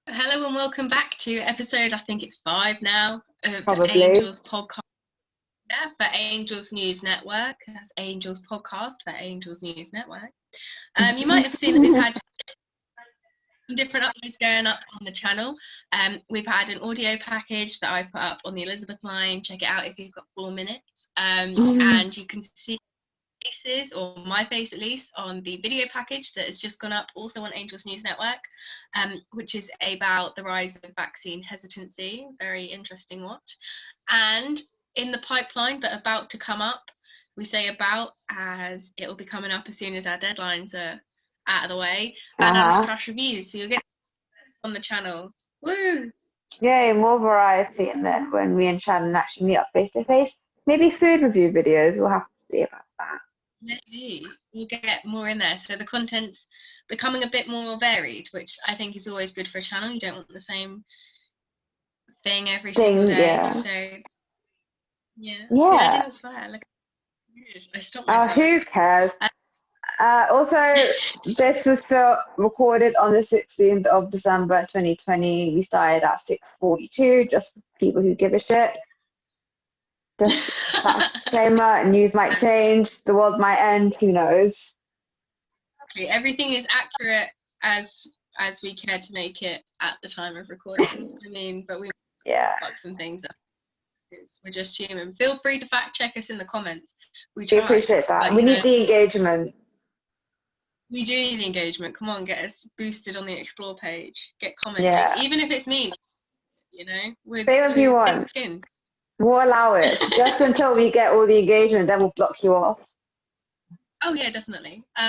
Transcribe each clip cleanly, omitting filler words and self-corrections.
Hello and welcome back to episode, I think it's 5 now, of Probably. Angels Podcast. Yeah, for Angels News Network. That's Angels Podcast for Angels News Network. You might have seen that we've had some different uploads going up on the channel. We've had an audio package that I've put up on the Elizabeth line. Check it out if you've got 4 minutes. And you can see faces, or my face at least, on the video package that has just gone up also on Angels News Network, which is about the rise of vaccine hesitancy. Very interesting watch. And in the pipeline, but about to come up, we say about as it will be coming up as soon as our deadlines are out of the way, Anam's Crash Reviews. So you'll get on the channel. Woo! Yay, more variety. And then when me and Shannon actually meet up face to face, maybe food review videos. We'll have to see about that. Maybe we'll get more in there. So the content's becoming a bit more varied, which I think is always good for a channel. You don't want the same thing every single day. Yeah. So yeah. Yeah. See, I didn't swear. Look, I stopped myself. Who cares? Also, this was recorded on the 16th of December 2020. We started at 6:42, just for people who give a shit. Just that disclaimer, news might change, the world might end, who knows? Exactly. Everything is accurate as we care to make it at the time of recording. I mean, but we fuck some things up. We're just human. Feel free to fact check us in the comments. We appreciate that. But, we need the engagement. We do need the engagement. Come on, get us boosted on the explore page. Get commenting, even if it's me. You know, say what you want. We'll allow it just until we get all the engagement. Then we'll block you off. Oh yeah, definitely. So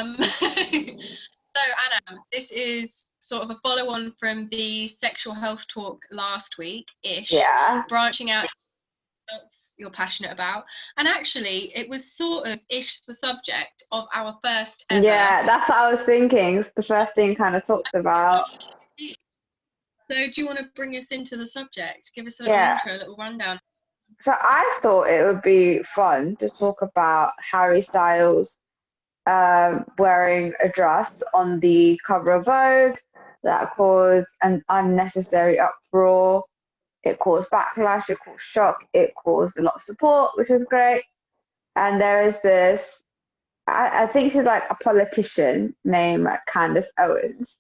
Anna, this is sort of a follow-on from the sexual health talk last week-ish. Yeah. Branching out what you're passionate about, and actually it was sort of ish the subject of our first ever. Yeah, that's what I was thinking. It's the first thing kind of talked about. So do you want to bring us into the subject? Give us a little intro, a little rundown. So I thought it would be fun to talk about Harry Styles wearing a dress on the cover of Vogue that caused an unnecessary uproar. It caused backlash, it caused shock, it caused a lot of support, which was great. And there is this, I think she's like a politician named Candace Owens,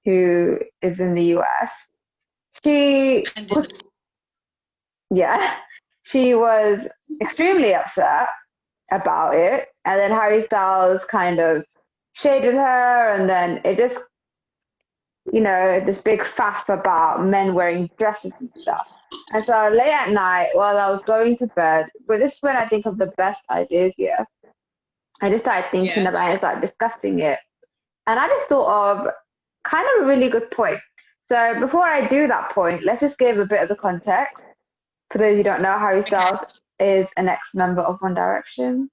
who is in the US. She was extremely upset about it. And then Harry Styles kind of shaded her, and then it just, this big faff about men wearing dresses and stuff. And so late at night, while I was going to bed, but this is when I think of the best ideas here, I just started thinking about it, started discussing it. And I just thought of kind of a really good point. So before I do that point, let's just give a bit of the context. For those who don't know, Harry Styles is an ex-member of One Direction.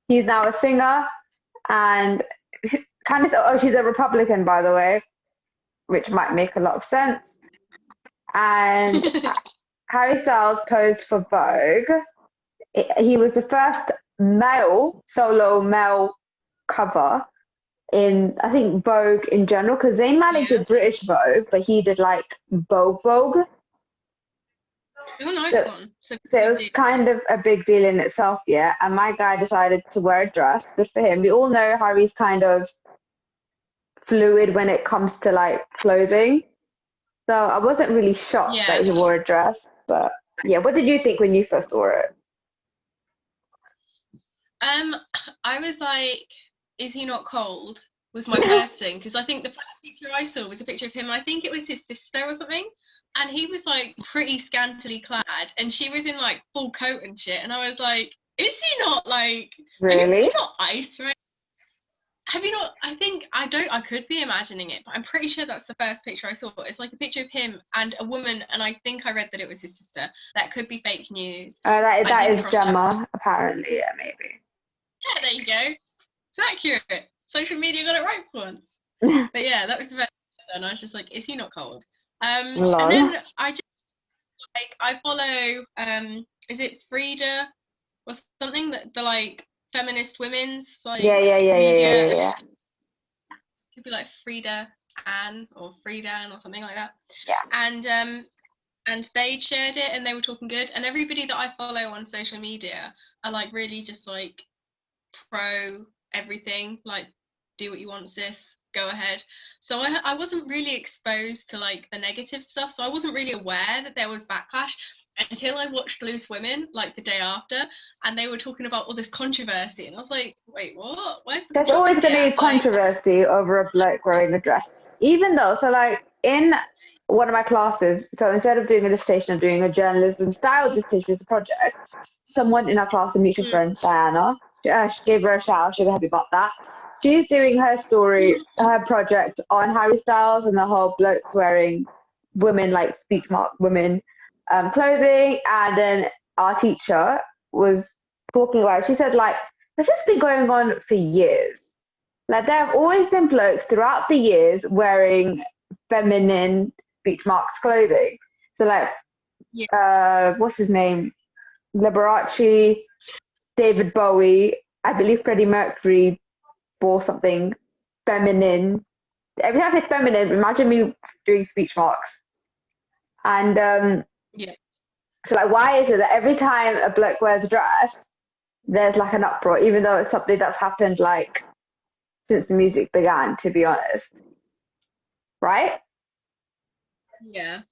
He's now a singer, and she's a Republican, by the way, which might make a lot of sense. And Harry Styles posed for Vogue. He was the first solo male cover in, I think, Vogue in general, because Zayn Malik did British Vogue, but he did like Vogue. Oh, nice one. So it was kind of a big deal in itself, yeah. And my guy decided to wear a dress. Good for him. We all know Harry's kind of fluid when it comes to like clothing. So I wasn't really shocked that he wore a dress. But yeah, what did you think when you first saw it? I was like, is he not cold? Was my first thing, because I think the first picture I saw was a picture of him, and I think it was his sister or something, and he was like pretty scantily clad, and she was in like full coat and shit, and I was like, is he not like really not ice, right? Have you not? I could be imagining it, but I'm pretty sure that's the first picture I saw. It's like a picture of him and a woman, and I think I read that it was his sister. That could be fake news. That is Gemma, apparently. Yeah, maybe. Yeah, there you go. It's accurate. Social media got it right for once. But yeah, that was the first picture, and I was just like, is he not cold? And then I just I follow is it Frida or something, that the like feminist women's like yeah. Could be like Frida Anne or Friedan or something like that. Yeah. And they shared it and they were talking good. And everybody that I follow on social media are like really just like pro everything, like do what you want, sis, go ahead. So I wasn't really exposed to like the negative stuff, so I wasn't really aware that there was backlash until I watched Loose Women like the day after, and they were talking about all this controversy, and I was like, wait, what? Where's the There's always controversy going to at? be controversy over a bloke wearing a dress. Even though, so like in one of my classes, so instead of doing a dissertation, I'm doing a journalism style dissertation as a project, someone in our class, a mutual friend, Diana, she gave her a shout out, she was happy about that. She's doing her story, her project on Harry Styles and the whole blokes wearing women, like speech mark women clothing. And then our teacher was talking about it. She said, like, this has been going on for years. Like, there have always been blokes throughout the years wearing feminine speech marks clothing. So, like, what's his name? Liberace, David Bowie, I believe Freddie Mercury wore something feminine. Every time I say feminine, imagine me doing speech marks. And so, like, why is it that every time a bloke wears a dress, there's like an uproar, even though it's something that's happened like since the music began, to be honest, right? Yeah.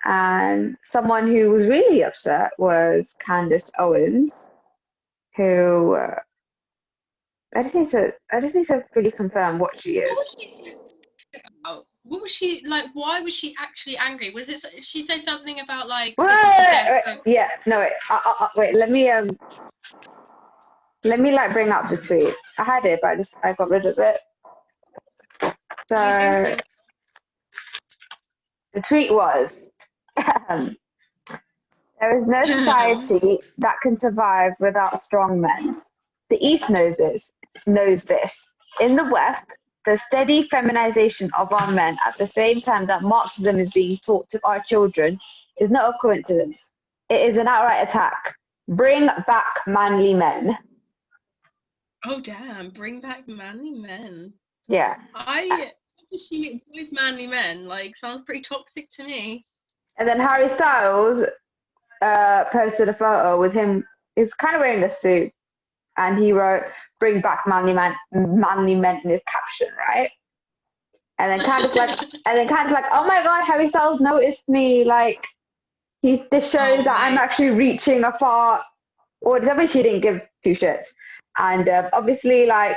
And someone who was really upset was Candace Owens, who I just need to really confirm what she is. What was she about? What was she like? Why was she actually angry? Was it? She said something about like yeah, no, wait. Let me like bring up the tweet. I had it, but I got rid of it. So the tweet was, there is no society that can survive without strong men. The East knows this. In the West, the steady feminization of our men at the same time that Marxism is being taught to our children is not a coincidence. It is an outright attack. Bring back manly men. Oh damn! Bring back manly men. Yeah. What does she mean? Boys manly men? Like sounds pretty toxic to me. And then Harry Styles posted a photo with him. He's kind of wearing a suit, and he wrote "Bring back manly men" in his caption, right? And then kind of like, oh my god, Harry Styles noticed me. Like, this shows that I'm actually reaching a far audience. Obviously, she didn't give two shits, and obviously, like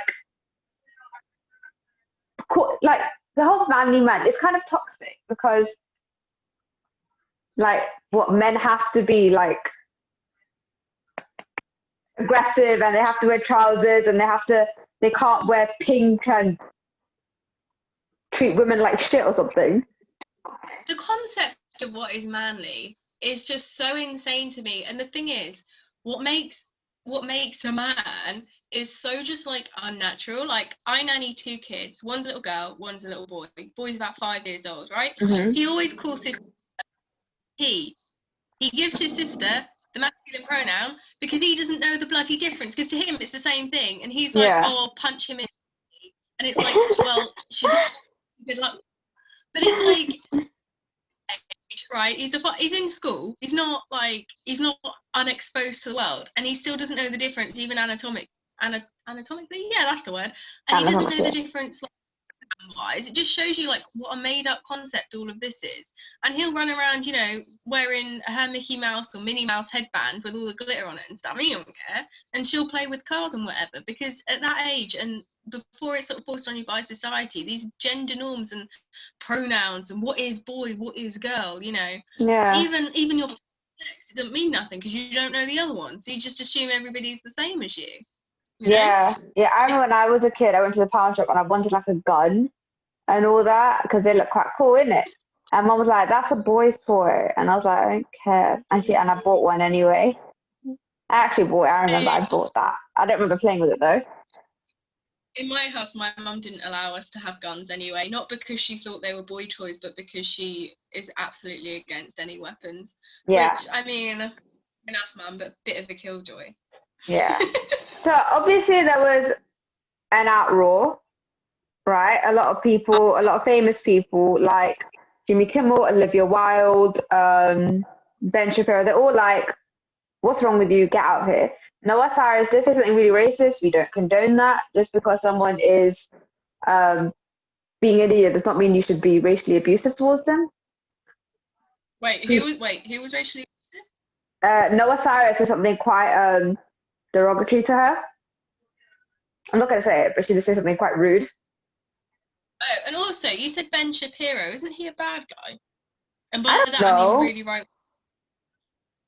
the whole manly man is kind of toxic because, like, what men have to be like aggressive and they have to wear trousers and they can't wear pink and treat women like shit or something. The concept of what is manly is just so insane to me. And the thing is, what makes a man is so just like unnatural. Like I nanny two kids. One's a little girl, one's a little boy. Boy's about 5 years old, right? Mm-hmm. He always calls his he. He gives his sister the masculine pronoun because he doesn't know the bloody difference. Because to him it's the same thing, and he's like, "Oh, I'll punch him in," and it's like, "Well, she's not good luck." But it's like, right? He's in school. He's not unexposed to the world, and he still doesn't know the difference, even anatomically. Yeah, that's the word. And he doesn't know the difference. Wise, it just shows you like what a made up concept all of this is. And he'll run around, wearing her Mickey Mouse or Minnie Mouse headband with all the glitter on it and stuff. And he don't care. And she'll play with cars and whatever, because at that age and before it's sort of forced on you by society, these gender norms and pronouns and what is boy, what is girl, Yeah. Even your sex, it doesn't mean nothing because you don't know the other one. So you just assume everybody's the same as you. Yeah. I remember when I was a kid, I went to the pawn shop and I wanted like a gun and all that because they look quite cool, innit? And mum was like, "That's a boy's toy," and I was like, "I don't care." And I bought one anyway. I actually bought it. I remember I bought that. I don't remember playing with it though. In my house, my mum didn't allow us to have guns anyway, not because she thought they were boy toys, but because she is absolutely against any weapons. Yeah. Which, I mean, enough, mum, but a bit of a killjoy. Yeah. So obviously there was an outroar, right? A lot of people, a lot of famous people like Jimmy Kimmel, Olivia Wilde, Ben Shapiro, they're all like, what's wrong with you? Get out here. Noah Cyrus, this is something really racist. We don't condone that. Just because someone is being an idiot does not mean you should be racially abusive towards them. Who was racially abusive? Noah Cyrus is something quite derogatory to her. I'm not going to say it, but she just said something quite rude. Oh, and also, you said Ben Shapiro. Isn't he a bad guy? And by that, I mean really right.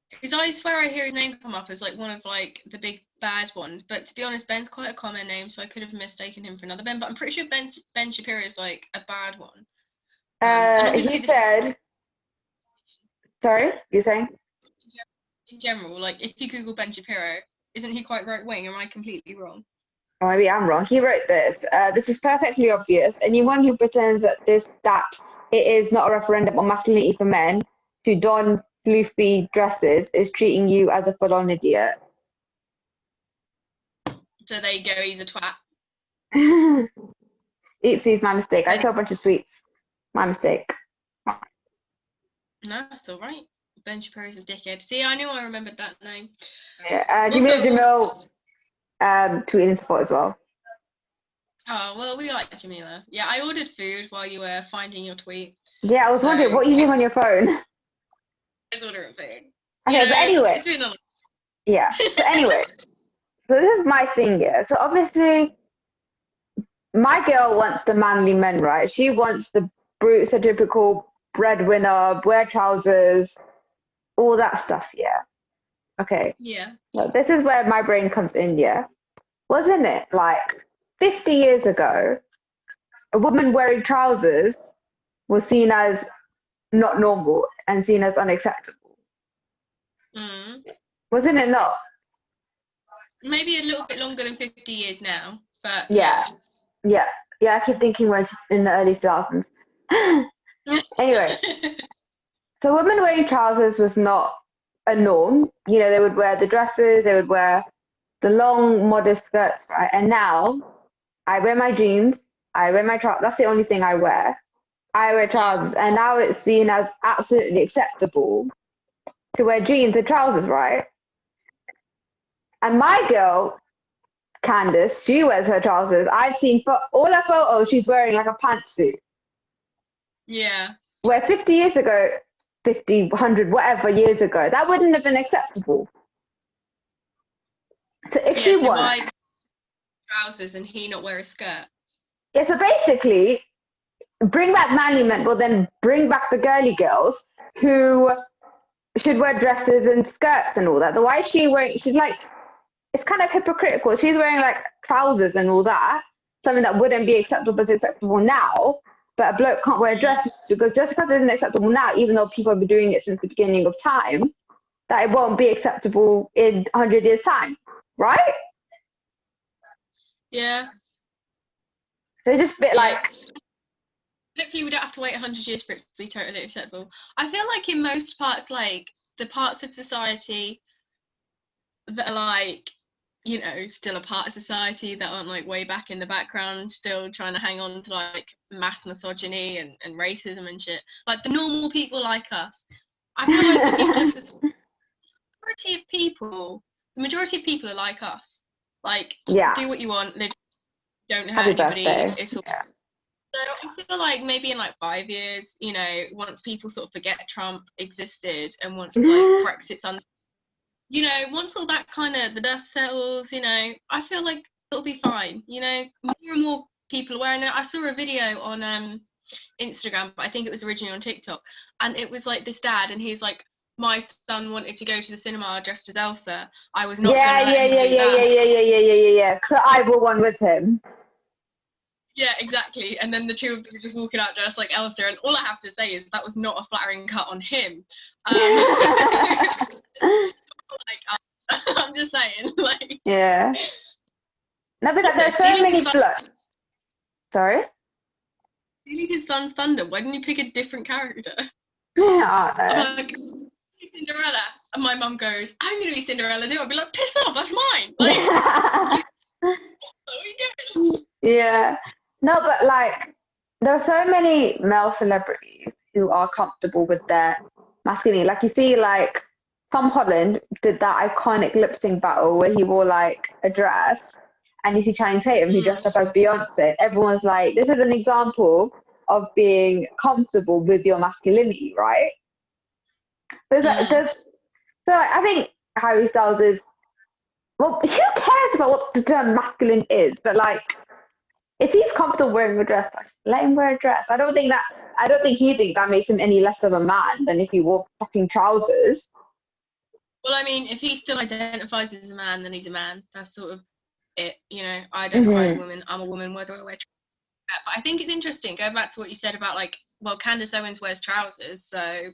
Because I swear I hear his name come up as like one of like the big bad ones. But to be honest, Ben's quite a common name, so I could have mistaken him for another Ben. But I'm pretty sure Ben Shapiro is like a bad one. He said... Sorry, you're saying? In general, like if you Google Ben Shapiro, isn't he quite right wing? Am I completely wrong? Oh, maybe I'm wrong. He wrote this. This is perfectly obvious. Anyone who pretends that it is not a referendum on masculinity for men to don floofy dresses is treating you as a full-on idiot. So there you go. He's a twat. Oopsies, my mistake. I saw a bunch of tweets. My mistake. No, that's all right. Ben Shapiro's a dickhead. See, I knew I remembered that name. Yeah, Jamil tweeted in support as well. Oh, well, we like Jamila. Yeah, I ordered food while you were finding your tweet. Yeah, I was wondering, what are you doing on your phone? I was ordering food. Okay, but anyway. It's been a... Yeah, so anyway. So this is my thing here. So obviously, my girl wants the manly men, right? She wants the brute, typical breadwinner, wear trousers, all that stuff, yeah. Okay. Yeah. Well, this is where my brain comes in, yeah. Wasn't it like 50 years ago, a woman wearing trousers was seen as not normal and seen as unacceptable? Wasn't it not? Maybe a little bit longer than 50 years now, but yeah. I keep thinking we're in the early 2000s. Anyway, so women wearing trousers was not a norm. You know, they would wear the dresses, they would wear the long, modest skirts, right? And now I wear my jeans, I wear my trousers. That's the only thing I wear. I wear trousers, and now it's seen as absolutely acceptable to wear jeans and trousers, right? And my girl, Candace, she wears her trousers. I've seen for all her photos, she's wearing like a pantsuit. Yeah. Where 50 years ago, 50, 100, whatever years ago, that wouldn't have been acceptable. So if she wants... why trousers and he not wear a skirt? Yeah, so basically, bring back manly men, but then bring back the girly girls who should wear dresses and skirts and all that. The why is she wearing... She's like... It's kind of hypocritical. She's wearing like trousers and all that, something that wouldn't be acceptable but is acceptable now. But a bloke can't wear a dress because just because it isn't acceptable now, even though people have been doing it since the beginning of time, that it won't be acceptable in 100 years' time, right? Yeah. So it's just a bit like... Hopefully we don't have to wait 100 years for it to be totally acceptable. I feel like in most parts, like the parts of society that are like, you know, still a part of society that aren't like way back in the background, still trying to hang on to like mass misogyny and racism and shit. Like the normal people like us. I feel like the people of society, the majority of people are like us. Like, do what you want, live, don't hurt anybody. It's all. Yeah. So I feel like maybe in like 5 years, you know, once people sort of forget Trump existed and once like Brexit's under, you know, once all that kind of the dust settles, you know, I feel like it'll be fine. You know, more and more people are wearing it. I saw a video on Instagram, but I think it was originally on TikTok, and it was like this dad, and he's like, my son wanted to go to the cinema dressed as Elsa. I was not. Yeah. So I wore one with him. Yeah, exactly. And then the two of them were just walking out dressed like Elsa, and all I have to say is that was not a flattering cut on him. Like, I'm just saying, like. Yeah. No, because there's so many blokes. Sorry? Stealing his son's thunder. Why didn't you pick a different character? Yeah, I'm like, Cinderella. And my mum goes, I'm going to be Cinderella too. I'd be like, piss off, that's mine. Like, what are we doing? Yeah. No, but like there are so many male celebrities who are comfortable with their masculinity. Like you see, like Tom Holland did that iconic lip sync battle where he wore like a dress, and you see Channing Tatum who dressed up as Beyonce. Everyone's like, this is an example of being comfortable with your masculinity, right? There's so I think Harry Styles is, well, who cares about what the term masculine is? But like, if he's comfortable wearing a dress, like, let him wear a dress. I don't think he thinks that makes him any less of a man than if he wore fucking trousers. Well, I mean, if he still identifies as a man, then he's a man. That's sort of it. You know, I identify as a woman. I'm a woman, whether I wear trousers. But I think it's interesting, going back to what you said about, like, well, Candace Owens wears trousers, so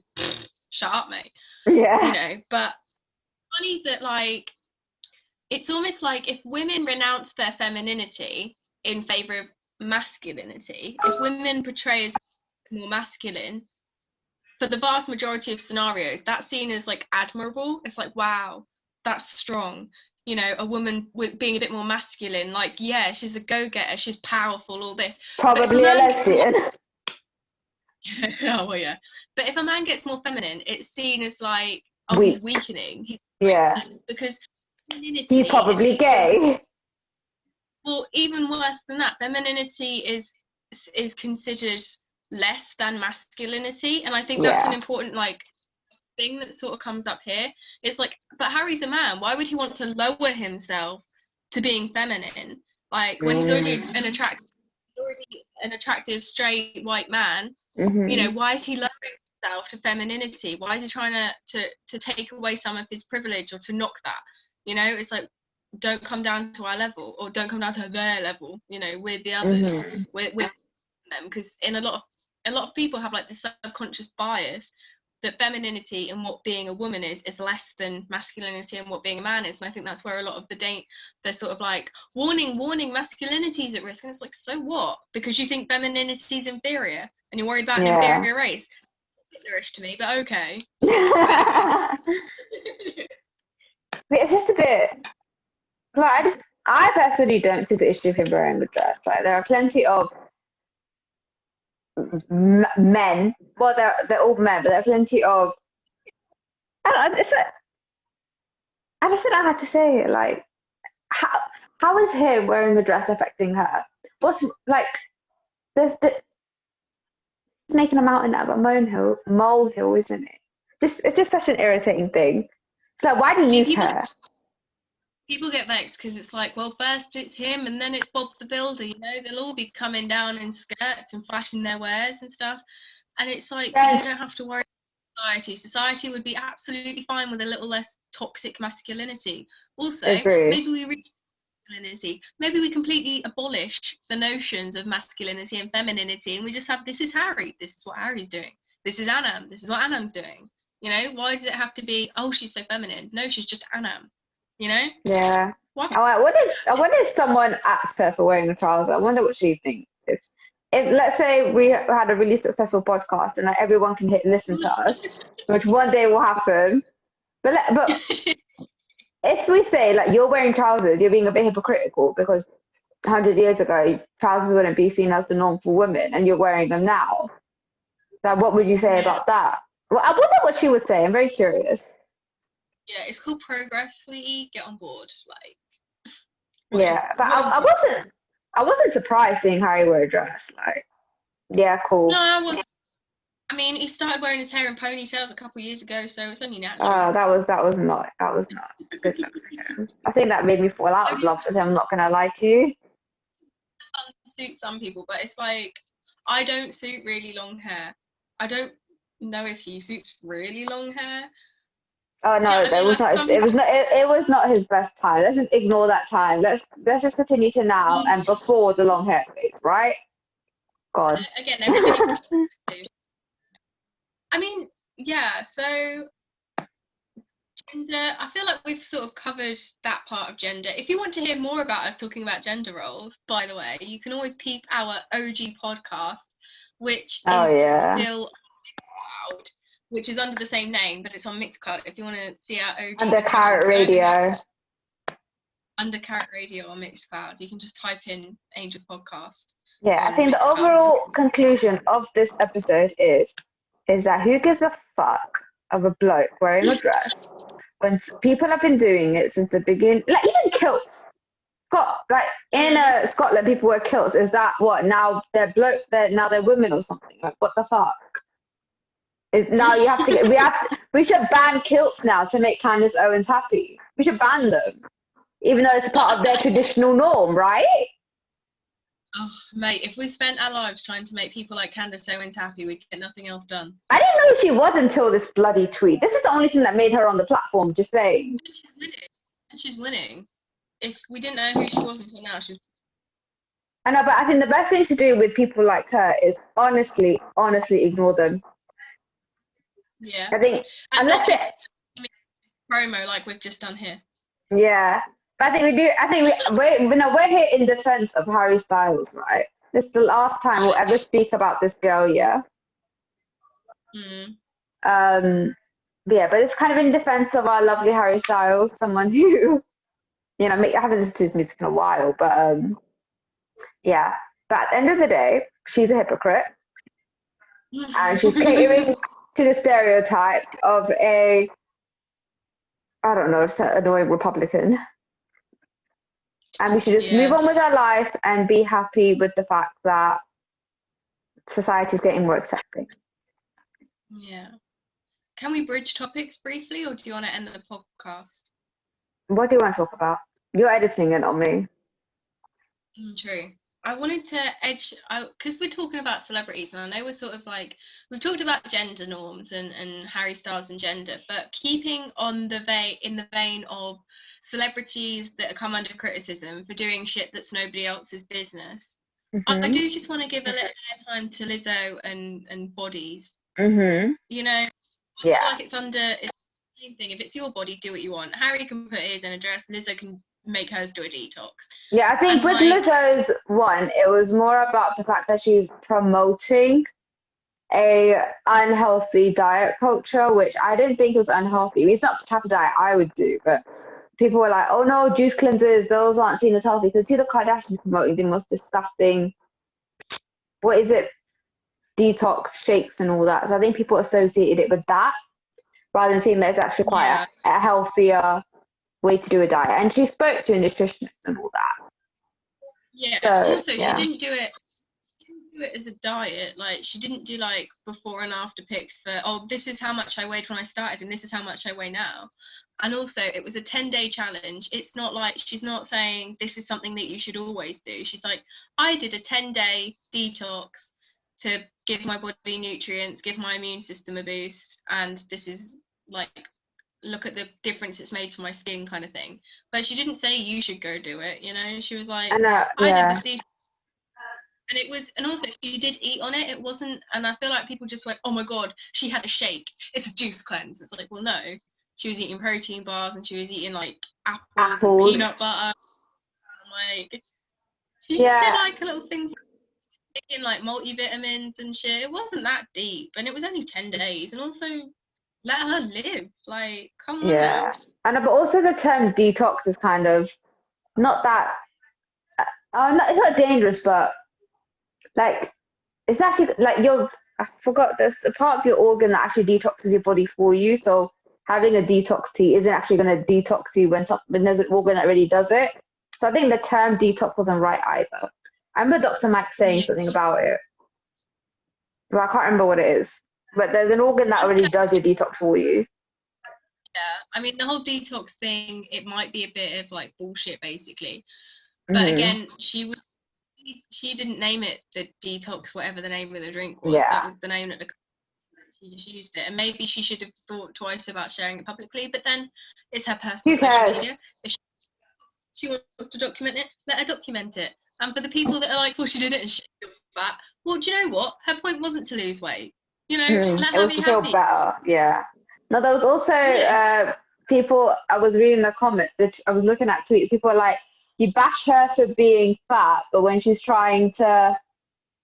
shut up, mate. Yeah. You know, but funny that, like, it's almost like if women renounce their femininity in favor of masculinity, if women portray as more masculine, for the vast majority of scenarios, that's seen as like admirable. It's like, wow, that's strong. You know, a woman with being a bit more masculine, like, yeah, she's a go-getter, she's powerful, all this. Probably a lesbian. Oh, well, yeah. But if a man gets more feminine, it's seen as like, oh, Weak. he's weakening. Yeah. Because femininity He's probably is gay. well, even worse than that, femininity is considered less than masculinity, and I think that's an important like thing that sort of comes up here. It's like, but Harry's a man. Why would he want to lower himself to being feminine? Like when he's already an attractive straight white man. You know, why is he lowering himself to femininity? Why is he trying to take away some of his privilege or to knock that? You know, it's like, don't come down to our level, or don't come down to their level. You know, we're the others. We're them, because in a lot of people have like this subconscious bias that femininity and what being a woman is less than masculinity and what being a man is. And I think that's where a lot of they're sort of like, warning, masculinity is at risk. And it's like, so what? Because you think femininity is inferior and you're worried about an inferior race. Hitlerish to me, but okay. It's just a bit like, I personally don't see the issue of him wearing a dress. Like there are plenty of men. Well, they're all men, but there are plenty of. I don't know. I just don't know how to say it. Like, how is him wearing a dress affecting her? What's like? It's making a mountain out of a molehill, isn't it? It's just such an irritating thing. So why do you care? People get vexed because it's like, well, first it's him and then it's Bob the Builder, you know, they'll all be coming down in skirts and flashing their wares and stuff. And it's like, you don't have to worry about society. Society would be absolutely fine with a little less toxic masculinity. Also, maybe we reach masculinity. Maybe we completely abolish the notions of masculinity and femininity and we just have, this is Harry, this is what Harry's doing. This is Anam, this is what Anam's doing. You know, why does it have to be, oh, she's so feminine? No, she's just Anam. You know? Yeah. I wonder if someone asked her for wearing a trouser. I wonder what she thinks. If let's say we had a really successful podcast and like everyone can hit listen to us, which one day will happen. But if we say like you're wearing trousers, you're being a bit hypocritical because 100 years ago trousers wouldn't be seen as the norm for women, and you're wearing them now. Like, what would you say about that? Well, I wonder what she would say. I'm very curious. Yeah, it's called progress, sweetie. Get on board, like. Yeah, but I wasn't surprised seeing Harry wear a dress. Like, yeah, cool. No, I wasn't. I mean, he started wearing his hair in ponytails a couple of years ago, so it's only natural. That was not a good look for him. I think that made me fall out of love with him. I'm not gonna lie to you. Suits some people, but it's like, I don't suit really long hair. I don't know if he suits really long hair. Oh no, it was not his best time. Let's just ignore that time. Let's just continue to now and before the long hair phase, right? God. Again, everybody. I mean, yeah, so gender, I feel like we've sort of covered that part of gender. If you want to hear more about us talking about gender roles, by the way, you can always peep our OG podcast, which is still out, which is under the same name, but it's on Mixcloud. If you want to see our OG Under Carrot Radio. Under Carrot Radio on Mixcloud, you can just type in Angel's Podcast. Yeah, I was a think bit the scarred. overall conclusion of this episode is that who gives a fuck of a bloke wearing a dress when people have been doing it since the beginning? Like even kilts. Like in Scotland, people wear kilts. Is that what now? Now they're women or something? Like what the fuck? Is now you have to get we should ban kilts now to make Candace Owens happy. We should ban them, even though it's part of their traditional norm, right? Oh, mate, if we spent our lives trying to make people like Candace Owens happy, we'd get nothing else done. I didn't know she was until this bloody tweet. This is the only thing that made her on the platform, just saying. She's winning. If we didn't know who she was until now, she's... I know, but I think the best thing to do with people like her is honestly ignore them. Yeah. I think, and unless it... promo like we've just done here. Yeah. But I think we do, we're here in defense of Harry Styles, right? This is the last time we'll ever speak about this girl, yeah? But it's kind of in defense of our lovely Harry Styles, someone who, I haven't listened to his music in a while, but yeah. But at the end of the day, she's a hypocrite. And she's catering to the stereotype of a, I don't know, annoying Republican. And we should just move on with our life and be happy with the fact that society is getting more accepting. Yeah. Can we bridge topics briefly, or do you want to end the podcast? What do you want to talk about? You're editing it, not me. True. I wanted to because we're talking about celebrities, and I know we're sort of like, we've talked about gender norms and Harry Styles and gender, but keeping on in the vein of celebrities that come under criticism for doing shit that's nobody else's business. Mm-hmm. I do just want to give a little time to Lizzo and bodies. Mm-hmm. I feel like it's the same thing. If it's your body, do what you want. Harry can put his in a dress, Lizzo can make hers do a detox. Yeah, I think with Lizzo's one, it was more about the fact that she's promoting a unhealthy diet culture, which I didn't think was unhealthy. It's not the type of diet I would do, but people were like, oh no, juice cleansers, those aren't seen as healthy. Because see the Kardashians promoting the most disgusting, what is it, detox shakes and all that. So I think people associated it with that rather than seeing that it's actually quite a healthier way to do a diet. And she spoke to a nutritionist and all that. Yeah. So, also, she didn't do it as a diet. Like, she didn't do like before and after pics for, oh, this is how much I weighed when I started and this is how much I weigh now. And also, it was a 10-day challenge. It's not like she's not saying this is something that you should always do. She's like, I did a 10-day detox to give my body nutrients, give my immune system a boost, and this is like, look at the difference it's made to my skin kind of thing. But she didn't say you should go do it, she was like, I did this detox. And it was, and also she did eat on it. It wasn't, and I feel like people just went, oh my god, she had a shake, it's a juice cleanse. It's like, well, no, she was eating protein bars and she was eating like apples. And peanut butter. Like, she just did like a little thing, taking like multivitamins and shit. It wasn't that deep, and it was only 10 days. And also, let her live. Like, come on. Yeah, and but also the term detox is kind of not that. It's not dangerous, but like it's actually like I forgot there's a part of your organ that actually detoxes your body for you. So having a detox tea isn't actually going to detox you when there's an organ that really does it. So I think the term detox wasn't right either. I remember Dr. Mac saying something about it, but I can't remember what it is. But there's an organ that already does your detox for you. Yeah, I mean, the whole detox thing, it might be a bit of like bullshit, basically. But again, she didn't name it the detox, whatever the name of the drink was. That was the name that she just used it. And maybe she should have thought twice about sharing it publicly, but then it's her personal social media. If she wants to document it, let her document it. And for the people that are like, well, she did it and she's fat, well, do you know what? Her point wasn't to lose weight. Let her be happy. It was to feel better, yeah. No, there was also people, I was reading the comment, I was looking at tweets, people were like, you bash her for being fat, but when she's trying to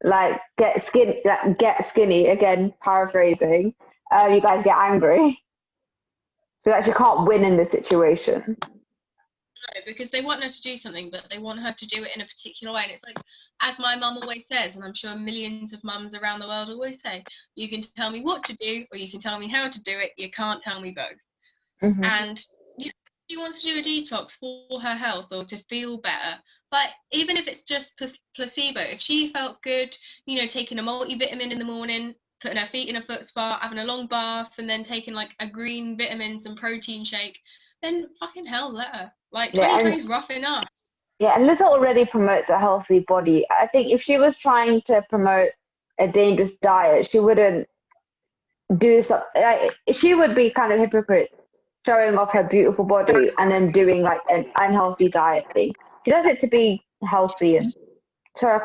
like get skinny, again, paraphrasing, you guys get angry. You actually can't win in this situation. No, because they want her to do something, but they want her to do it in a particular way. And it's like, as my mum always says, and I'm sure millions of mums around the world always say, you can tell me what to do, or you can tell me how to do it. You can't tell me both. Mm-hmm. And you know, she wants to do a detox for her health or to feel better. But even if it's just placebo, if she felt good, you know, taking a multivitamin in the morning, putting her feet in a foot spa, having a long bath, and then taking like a green vitamins and protein shake, then fucking hell, let her. Like, Yeah, 2020 and is rough enough. yeah, and Lizzo already promotes a healthy body. I think if she was trying to promote a dangerous diet, she wouldn't do something. Like, she would be kind of hypocrite, showing off her beautiful body and then doing like an unhealthy diet thing. She does it to be healthy. And so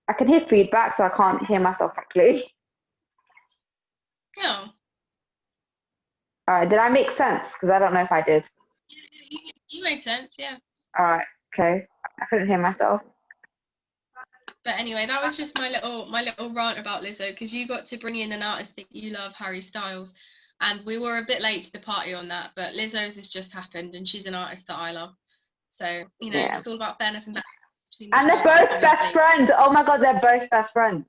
I can hear feedback, so I can't hear myself correctly. No. All right, did I make sense? Because I don't know if I did. You made sense, yeah. All right, okay. I couldn't hear myself. But anyway, that was just my little rant about Lizzo, because you got to bring in an artist that you love, Harry Styles, and we were a bit late to the party on that. But Lizzo's has just happened, and she's an artist that I love. So you know, Yeah. it's all about fairness and balance between the And two they're of us, both best obviously. friends. Oh my god, they're both best friends.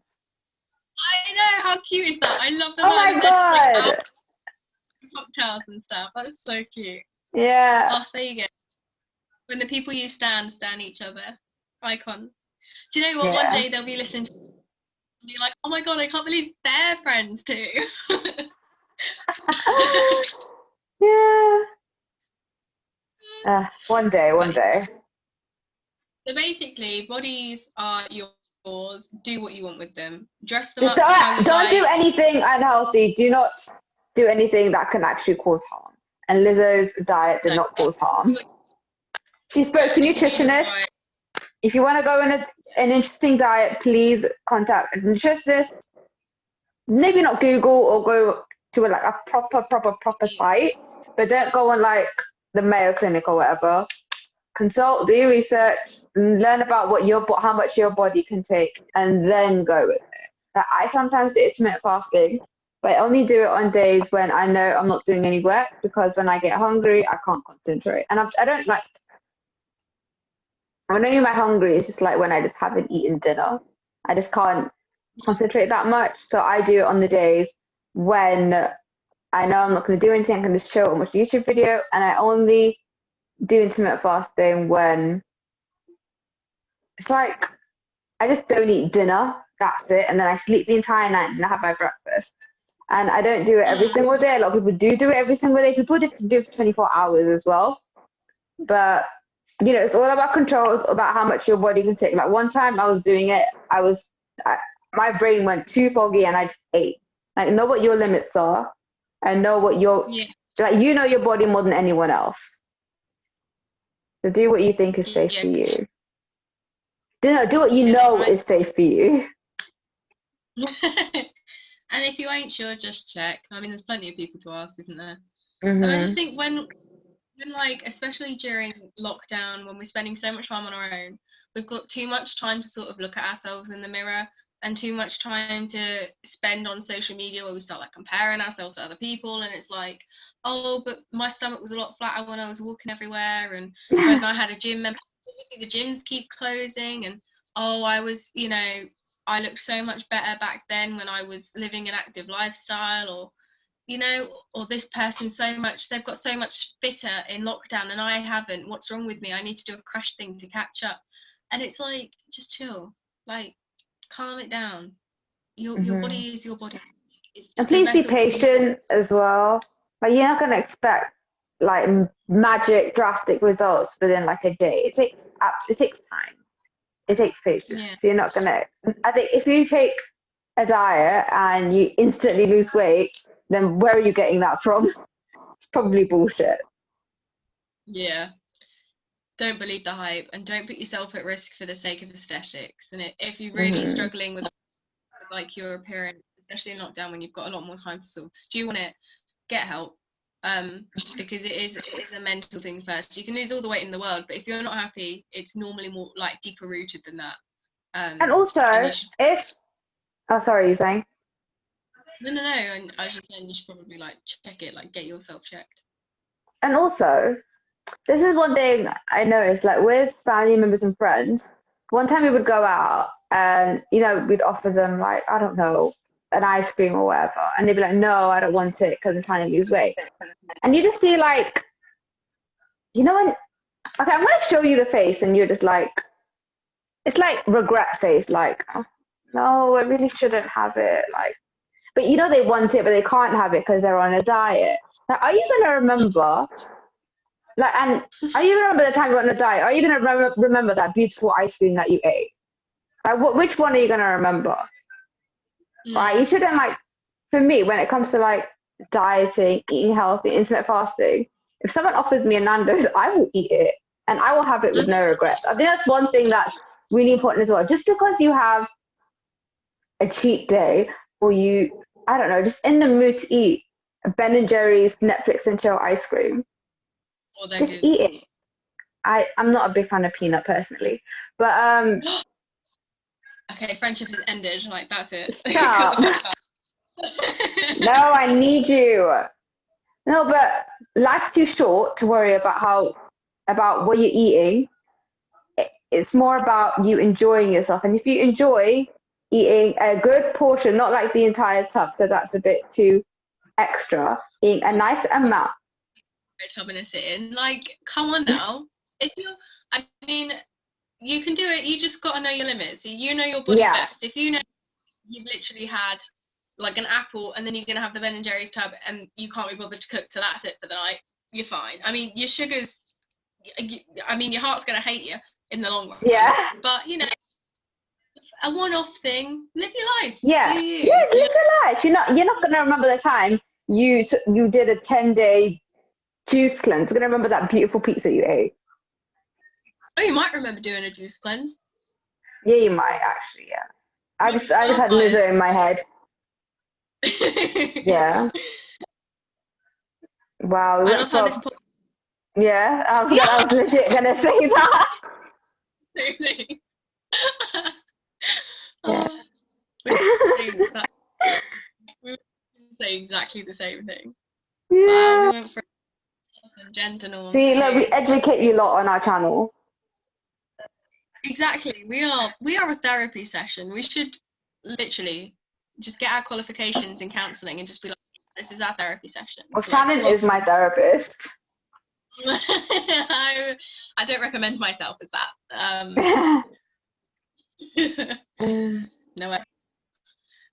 I know, how cute is that? I love the Oh my god. like cocktails and stuff. That's so cute. Yeah. Oh, there you go. When the people you stand each other, icons. Do you know what? One Yeah. day they'll be listening to and be like, oh my god, I can't believe they're friends too. Yeah. One day, one But, day. so basically, bodies are yours. Do what you want with them. Dress them Just up how you don't do like. anything unhealthy. Do not do anything that can actually cause harm. And Lizzo's diet did No, not cause harm. do She spoke to a if you do your nutritionist. diet. If you want to go on an interesting diet, please contact a nutritionist. Maybe not Google or go to like a proper site, but don't go on like the Mayo Clinic or whatever. Consult, do your research, learn about how much your body can take, and then go with it. Like, I sometimes do intermittent fasting, but I only do it on days when I know I'm not doing any work, because when I get hungry, I can't concentrate. And I don't like, when I'm hungry, it's just like when I just haven't eaten dinner. I just can't concentrate that much. So I do it on the days when I know I'm not going to do anything. I can just chill and watch a YouTube video. And I only do intermittent fasting when it's like I just don't eat dinner. That's it. And then I sleep the entire night and I have my breakfast. And I don't do it every single day. A lot of people do it every single day. People do it for 24 hours as well. But, you know, it's all about control. It's about how much your body can take. Like one time I was doing it, my brain went too foggy and I just ate. Like, know what your limits are and know what like, you know your body more than anyone else. So do what you think is safe for you. Do what you know is safe for you. And if you ain't sure, just check. I mean, there's plenty of people to ask, isn't there? Mm-hmm. And I just think when like, especially during lockdown, when we're spending so much time on our own, we've got too much time to sort of look at ourselves in the mirror, and too much time to spend on social media where we start like comparing ourselves to other people, and it's like, oh, but my stomach was a lot flatter when I was walking everywhere, and when I had a gym membership, obviously the gyms keep closing, and oh, I was, you know, I looked so much better back then when I was living an active lifestyle, or you know, or this person they've got so much fitter in lockdown and I haven't. What's wrong with me? I need to do a crash thing to catch up. And it's like, just chill, like, calm it down. Your body is your body. It's And just a please be vessel for you. patient as well. Like, you're not going to expect like magic, drastic results within like a day. It takes time. It takes patience. Yeah. So you're not going to. I think if you take a diet and you instantly lose weight, then where are you getting that from? It's probably bullshit. Yeah. Don't believe the hype, and don't put yourself at risk for the sake of aesthetics. And if you're really struggling with like your appearance, especially in lockdown when you've got a lot more time to sort of stew on it, get help. Because it is a mental thing first. You can lose all the weight in the world, but if you're not happy, it's normally more like deeper rooted than that. And also, sorry, you're saying? No. And I was just saying you should probably like check it, like get yourself checked. And also, this is one thing I noticed, like with family members and friends. One time we would go out and, we'd offer them, like, I don't know, an ice cream or whatever. And they'd be like, no, I don't want it because I'm trying to lose weight. And you just see, like, when, okay, I'm going to show you the face and you're just like, it's like regret face, like, oh, no, I really shouldn't have it. Like, but they want it, but they can't have it because they're on a diet. Like, are you going to remember? Like, and are you remember the time you were on a diet? Are you going to remember that beautiful ice cream that you ate? Like, which one are you going to remember? Right? You shouldn't, like, for me, when it comes to like dieting, eating healthy, intermittent fasting, if someone offers me a Nando's, I will eat it and I will have it with no regrets. I think that's one thing that's really important as well. Just because you have a cheat day or I don't know, just in the mood to eat a Ben and Jerry's Netflix and chill ice cream, just eat it. I'm not a big fan of peanut personally, but okay, friendship has ended. Like, that's it. stop. No, I need you. No, but life's too short to worry about what you're eating. It's more about you enjoying yourself, and if you enjoy eating a good portion, not like the entire tub because that's a bit too extra, eating a nice amount. Tubbing us in, like, come on now. I mean, you can do it. You just got to know your limits. You know your body best. If you know you've literally had like an apple and then you're gonna have the Ben and Jerry's tub and you can't be bothered to cook, so that's it for the night, you're fine. I mean, your sugars, your heart's gonna hate you in the long run. Yeah. But a one-off thing. Live your life. Yeah. Do you? Yeah, live your life. You're not gonna remember the time you did a 10-day juice cleanse. You're gonna remember that beautiful pizza you ate. Oh, you might remember doing a juice cleanse. Yeah, you might actually. Yeah. I just had Lizzo in my head. Yeah. Wow. I love how this. Yeah, I was legit gonna say that. Yeah. We were say exactly the same thing. Yeah. Wow, we went from gender norms. See, look, we educate you a lot on our channel. Exactly. We are a therapy session. We should literally just get our qualifications in counselling and just be like, this is our therapy session. Well, Shannon is my therapist. I don't recommend myself as that. No way.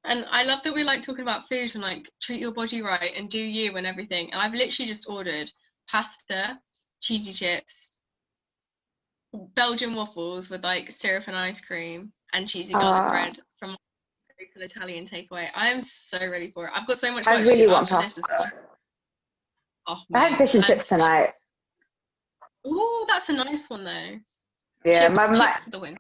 And I love that we like talking about food and like treat your body right and do you and everything. And I've literally just ordered pasta, cheesy chips, Belgian waffles with like syrup and ice cream, and cheesy garlic bread from local Italian takeaway. I am so ready for it. I've got so much work to do after this as well. Oh, I had fish and chips tonight. Oh, that's a nice one though. Yeah, chips for the win.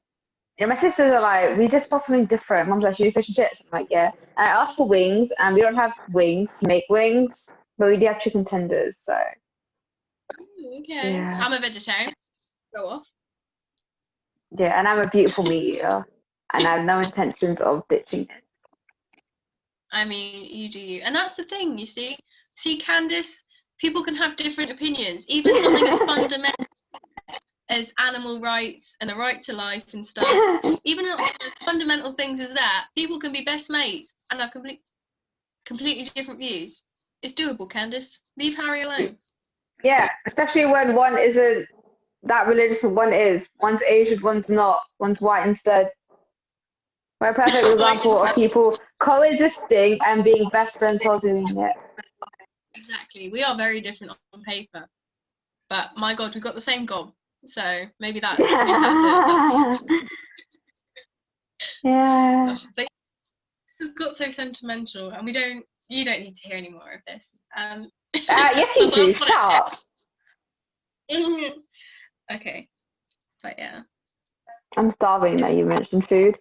Yeah, my sisters are like, we just want something different. Mum's like, should we do fish and chips? I'm like, yeah. And I asked for wings, and we don't have wings to make wings, but we do have chicken tenders, so. Ooh, okay. Yeah. I'm a vegetarian. Go off. Yeah, and I'm a beautiful meat eater, and I have no intentions of ditching it. I mean, you do you. And that's the thing, you see. See, Candice, people can have different opinions. Even something as fundamental as animal rights and the right to life and stuff, even as fundamental things as that, people can be best mates and have completely different views. It's doable, Candice. Leave Harry alone. Yeah, especially when one isn't that religious and one is. One's Asian, one's not. One's white instead. We're a perfect example of people coexisting and being best friends while doing it. Exactly. We are very different on paper. But my God, we've got the same goal. So maybe that's it. Yeah. Oh, this has got so sentimental, and you don't need to hear any more of this. Yes, you do. Stop. Okay. But yeah. I'm starving now you mentioned food.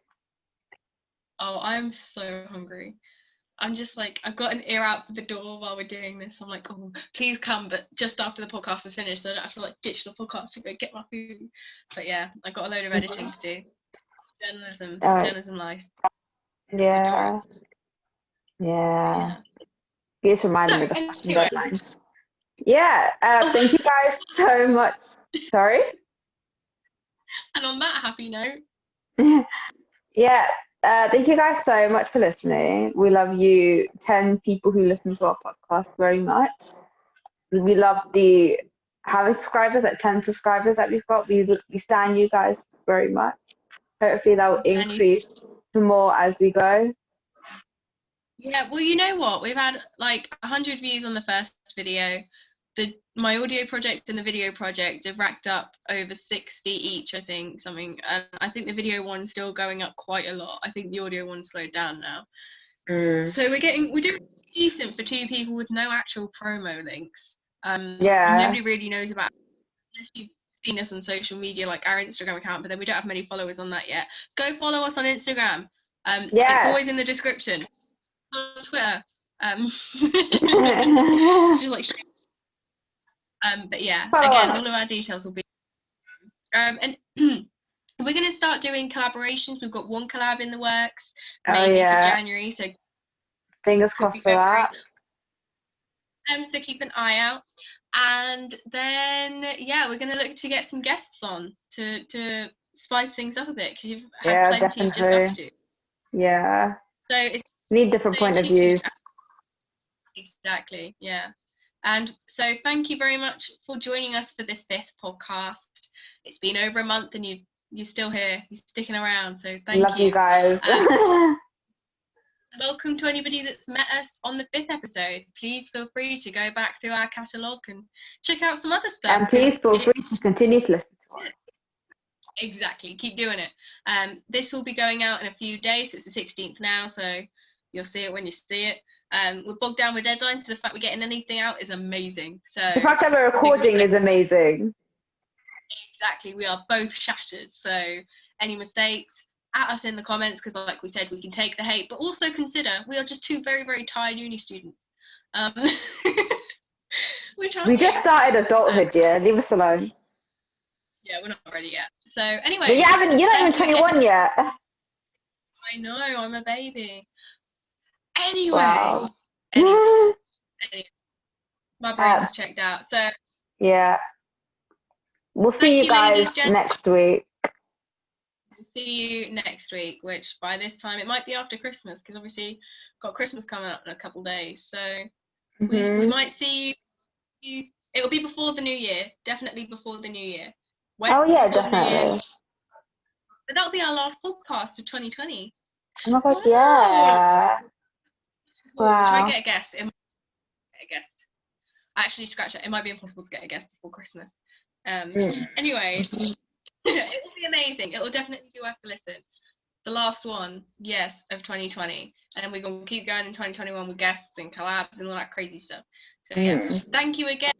Oh, I'm so hungry. I'm just like, I've got an ear out for the door while we're doing this. I'm like, oh, please come, but just after the podcast is finished, so I don't have to like ditch the podcast to go get my food. But yeah, I've got a load of editing to do. Journalism life. Yeah. Yeah. You just reminded me of the fucking deadlines. Yeah. Thank you guys so much. Sorry. And on that happy note, Yeah. Thank you guys so much for listening. We love you, 10 people who listen to our podcast very much. We love the how many subscribers, like 10 subscribers that we've got. We stand you guys very much. Hopefully that will and increase to more as we go. yeah, well, you know what? We've had like 100 views on the first video. My audio project and the video project have racked up over 60 each, I think, something. And I think the video one's still going up quite a lot. I think the audio one's slowed down now. So we're doing decent for two people with no actual promo links. Yeah. Nobody really knows about it, unless you've seen us on social media, like our Instagram account, but then we don't have many followers on that yet. Go follow us on Instagram. It's Yes. always in the description. On Twitter. Just like but yeah, Follow again, us. all of our details will be and we're going to start doing collaborations. We've got one collab in the works, maybe for January, so fingers crossed for that. So keep an eye out. And then yeah, we're going to look to get some guests on to spice things up a bit, because you've had plenty of just us two. Yeah. So it's need different point of views. Exactly, yeah. And so thank you very much for joining us for this 5th podcast. It's been over a month and you're still here, you're sticking around, so thank you. Love you guys. Welcome to anybody that's met us on the 5th episode. Please feel free to go back through our catalogue and check out some other stuff. And please feel free to continue to listen to us. Exactly, keep doing it. This will be going out in a few days, so it's the 16th now, so you'll see it when you see it. We're bogged down with deadlines, so the fact we're getting anything out is amazing. So the fact that we're recording is amazing. Exactly, we are both shattered. So any mistakes, at us in the comments, because like we said, we can take the hate, but also consider we are just two very, very tired uni students. We just started adulthood, yeah. Leave us alone. Yeah, we're not ready yet. So anyway, but you're not even 21 yet. I know, I'm a baby. Anyway, wow. anyway, my brain's checked out. So yeah, we'll see you guys next week. We'll see you next week, which by this time it might be after Christmas, because obviously got Christmas coming up in a couple of days. So we might see you. It'll be before the new year, definitely before the new year. Oh yeah, definitely. But that'll be our last podcast of 2020. Oh my god, yeah. Wow. Try and get a guess. Actually, scratch it. It might be impossible to get a guess before Christmas. Anyway, it will be amazing. It will definitely be worth a listen. The last one, yes, of 2020. And we're going to keep going in 2021 with guests and collabs and all that crazy stuff. So yeah, thank you again.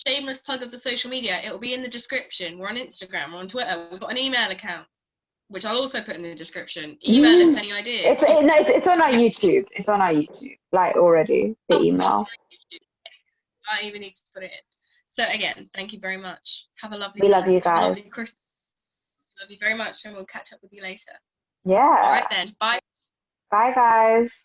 Shameless plug of the social media. It will be in the description. We're on Instagram, we're on Twitter. We've got an email account, which I'll also put in the description. Email us any ideas. It's on our YouTube. It's on our YouTube, like already, the email. I even need to put it in. So again, thank you very much. Have a lovely We love you guys. Lovely Christmas. Love you very much, and we'll catch up with you later. Yeah. All right then. Bye. Bye guys.